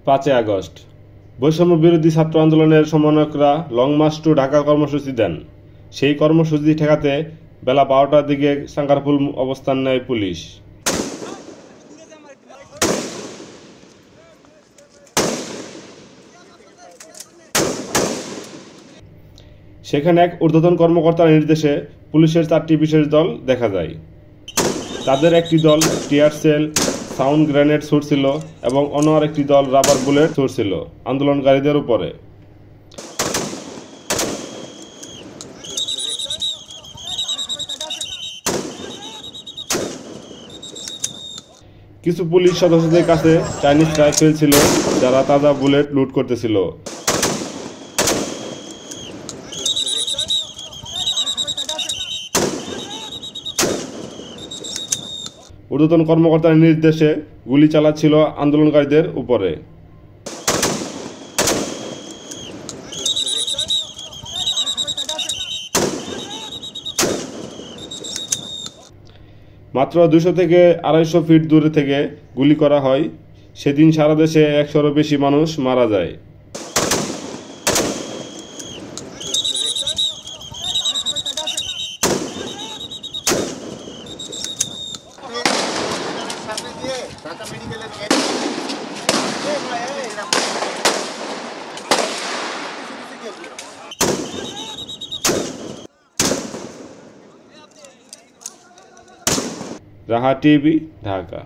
5 August বৈষম্য বিরোধী ছাত্র আন্দোলনের সমন্বয়করা লং মার্চ টু ঢাকা কর্মসূচি দেন। সেই কর্মসূচি ঠেকাতে বেলা 12টার দিকে সাঙ্গারপুল অবস্থান নেয় পুলিশ। সেখানে এক ঊর্ধ্বতন কর্মকর্তার নির্দেশে পুলিশের 4টি বিশেষ দল দেখা যায়। তাদের একটি দল টিয়ার সেল, সাউন্ড গ্রেনেড ছুড়ছিল এবং অন্য আরেকটি দল রাবার বুলেট ছুড়ছিল আন্দোলনকারীদের উপরে। কিছু পুলিশ সদস্যদের কাছে চাইনিজ রাইফেল ছিল, যারা তাজা বুলেট লুট করতেছিল। ঊর্ধ্বতন কর্মকর্তার নির্দেশে গুলি চালাচ্ছিল আন্দোলনকারীদের উপরে। মাত্র 200 থেকে 250 ফিট দূরে থেকে গুলি করা হয়। সেদিন সারা দেশে 100-এরও বেশি মানুষ মারা যায়। রাহা টিভি, ঢাকা।